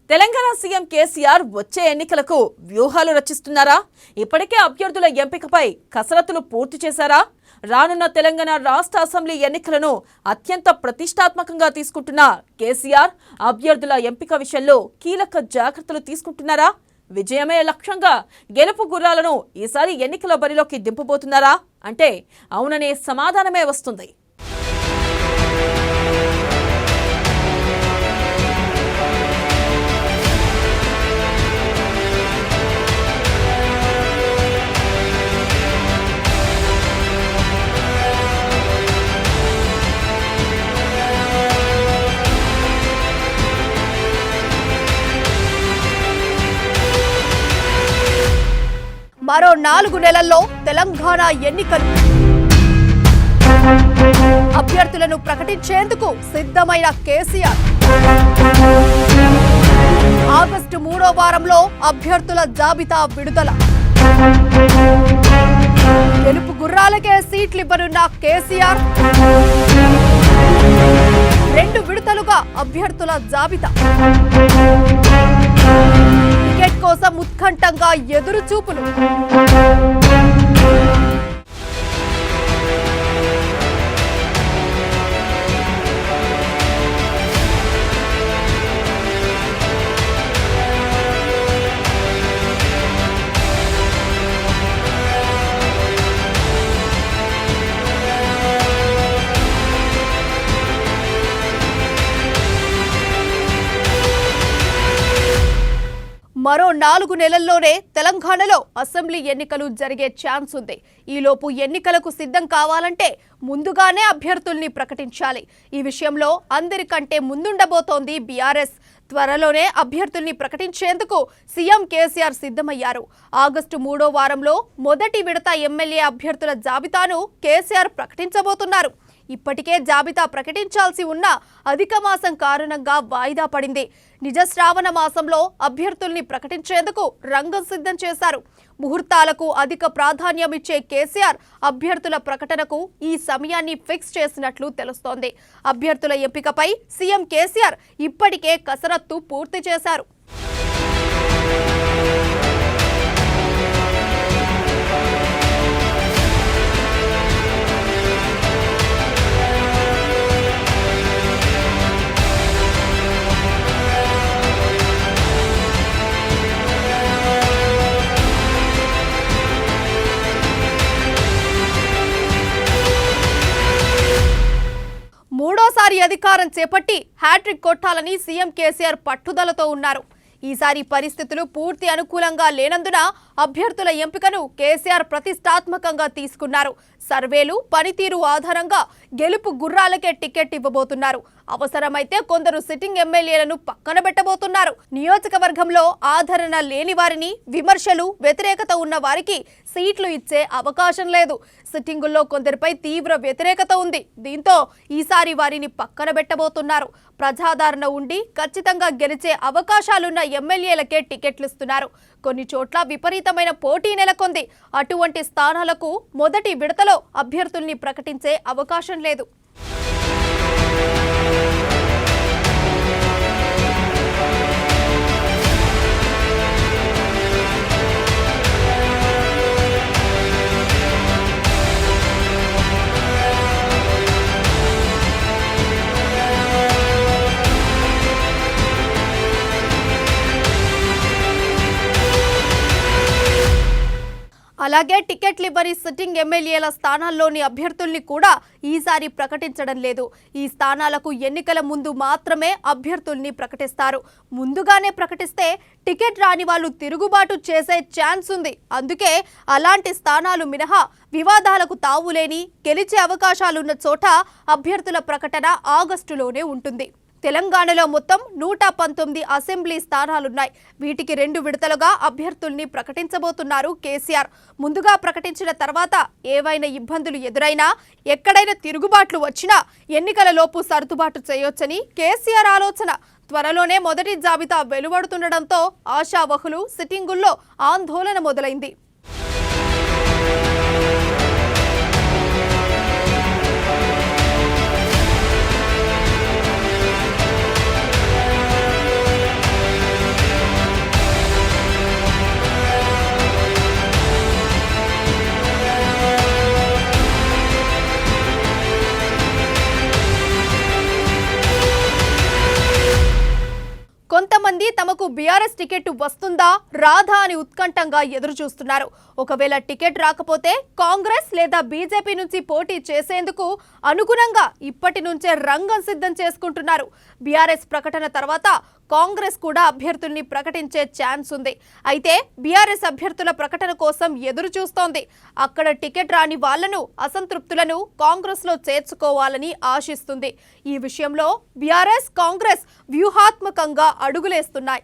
Telangana CM KCR వచ్చే ఎన్నికలకు వ్యూహాలు రచిస్తున్నారా? ఇప్పటికే అభ్యర్థుల ఎంపికపై కసరత్తులు పూర్తి చేశారా? రానున్న తెలంగాణ రాష్ట్ర అసెంబ్లీ ఎన్నికలను అత్యంత ప్రతిష్టాత్మకంగా తీసుకుంటున్న కేసీఆర్ అభ్యర్థుల ఎంపిక విషయంలో కీలక జాగ్రత్తలు తీసుకుంటున్నారా? విజయమే లక్ష్యంగా గెలుపు గుర్రాలను ఈసారి ఎన్నికల బరిలోకి దింపబోతున్నారా అంటే అవుననే సమాధానమే వస్తుంది. మరో 4 నెలల్లో తెలంగాణ ఎన్నికలు. అభ్యర్థులను ప్రకటించేందుకు సిద్ధమైన కేసీఆర్. ఆగస్టు 3వ వారంలో అభ్యర్థుల జాబితా విడుదల. గెలుపు గుర్రాలకే సీట్లివ్వనున్న కేసీఆర్. 2 విడతలుగా అభ్యర్థుల జాబితా. టికెట్ కోసం ఉత్కంఠంగా ఎదురు చూపులు. మరో 4 నెలల్లోనే తెలంగాణలో అసెంబ్లీ ఎన్నికలు జరిగే ఛాన్స్ ఉంది. ఈలోపు ఎన్నికలకు సిద్ధం కావాలంటే ముందుగానే అభ్యర్థుల్ని ప్రకటించాలి. ఈ విషయంలో అందరికంటే ముందుండబోతోంది బీఆర్ఎస్. త్వరలోనే అభ్యర్థుల్ని ప్రకటించేందుకు సీఎం కేసీఆర్ సిద్ధమయ్యారు. ఆగస్టు 3వ వారంలో మొదటి విడత ఎమ్మెల్యే అభ్యర్థుల జాబితాను కేసీఆర్ ప్రకటించబోతున్నారు. ఇప్పటికే జాబితా ప్రకటించాల్సి ఉన్న అధిక మాసం కారణంగా వాయిదా పడింది. నిజ శ్రావణ మాసంలో అభ్యర్థుల్ని ప్రకటించేందుకు రంగం సిద్ధం చేశారు. ముహూర్తాలకు అధిక ప్రాధాన్యం ఇచ్చే కేసీఆర్ అభ్యర్థుల ప్రకటనకు ఈ సమయాన్ని ఫిక్స్ చేసినట్లు తెలుస్తోంది. అభ్యర్థుల ఎంపికపై సీఎం కేసీఆర్ ఇప్పటికే కసరత్తు పూర్తి చేశారు. మూడోసారి అధికారం చేపట్టి హ్యాట్రిక్ కొట్టాలని సీఎం కేసీఆర్ పట్టుదలతో ఉన్నారు. ఈసారి పరిస్థితులు పూర్తి అనుకూలంగా లేనందున అభ్యర్థుల ఎంపికను కేసీఆర్ ప్రతిష్టాత్మకంగా తీసుకున్నారు. సర్వేలు, పనితీరు ఆధారంగా గెలుపు గుర్రాలకే టికెట్ ఇవ్వబోతున్నారు. అవసరమైతే కొందరు సిట్టింగ్ ఎమ్మెల్యేలను పక్కన పెట్టబోతున్నారు. నియోజకవర్గంలో ఆదరణ లేని వారిని, విమర్శలు, వ్యతిరేకత ఉన్న వారికి సీట్లు ఇచ్చే అవకాశం లేదు. సిట్టింగుల్లో కొందరిపై తీవ్ర వ్యతిరేకత ఉంది. దీంతో ఈసారి వారిని పక్కన పెట్టబోతున్నారు. ప్రజాదరణ ఉండి ఖచ్చితంగా గెలిచే అవకాశాలున్న ఎమ్మెల్యేలకే టికెట్లు ఇస్తున్నారు. కొన్ని చోట్ల విపరీతమైన పోటీ నెలకొంది. అటువంటి స్థానాలకు మొదటి విడతలో అభ్యర్థుల్ని ప్రకటించే అవకాశం లేదు. అలాగే టికెట్లు ఇవ్వని సిట్టింగ్ ఎమ్మెల్యేల స్థానాల్లోని అభ్యర్థుల్ని కూడా ఈసారి ప్రకటించడం లేదు. ఈ స్థానాలకు ఎన్నికల ముందు మాత్రమే అభ్యర్థుల్ని ప్రకటిస్తారు. ముందుగానే ప్రకటిస్తే టికెట్ రాని వాళ్ళు తిరుగుబాటు చేసే ఛాన్స్ ఉంది. అందుకే అలాంటి స్థానాలు మినహా వివాదాలకు తావులేని, గెలిచే అవకాశాలున్న చోట అభ్యర్థుల ప్రకటన ఆగస్టులోనే ఉంటుంది. తెలంగాణలో మొత్తం 119 అసెంబ్లీ స్థానాలున్నాయి. వీటికి 2 విడతలుగా అభ్యర్థుల్ని ప్రకటించబోతున్నారు కేసీఆర్. ముందుగా ప్రకటించిన తర్వాత ఏవైనా ఇబ్బందులు ఎదురైనా, ఎక్కడైనా తిరుగుబాట్లు వచ్చినా ఎన్నికలలోపు సర్దుబాటు చేయొచ్చని కేసీఆర్ ఆలోచన. త్వరలోనే మొదటి జాబితా వెలువడుతుండటంతో ఆశావహులు, సిట్టింగుల్లో ఆందోళన మొదలైంది. మంది తమకు బీఆర్ఎస్ టికెట్ వస్తుందా రాదా అని ఉత్కంఠంగా ఎదురు చూస్తున్నారు. ఒకవేళ టికెట్ రాకపోతే కాంగ్రెస్ లేదా బీజేపీ నుంచి పోటీ చేసేందుకు అనుగుణంగా ఇప్పటి నుంచే రంగం సిద్ధం చేసుకుంటున్నారు. బీఆర్ఎస్ ప్రకటన తర్వాత కాంగ్రెస్ కూడా అభ్యర్థుల్ని ప్రకటించే ఛాన్స్ ఉంది. అయితే బీఆర్ఎస్ అభ్యర్థుల ప్రకటన కోసం ఎదురు చూస్తోంది. అక్కడ టికెట్ రాని వాళ్లను, అసంతృప్తులను కాంగ్రెస్ లో చేర్చుకోవాలని ఆశిస్తుంది. ఈ విషయంలో బీఆర్ఎస్, కాంగ్రెస్ వ్యూహాత్మకంగా అడుగులేస్తున్నాయి.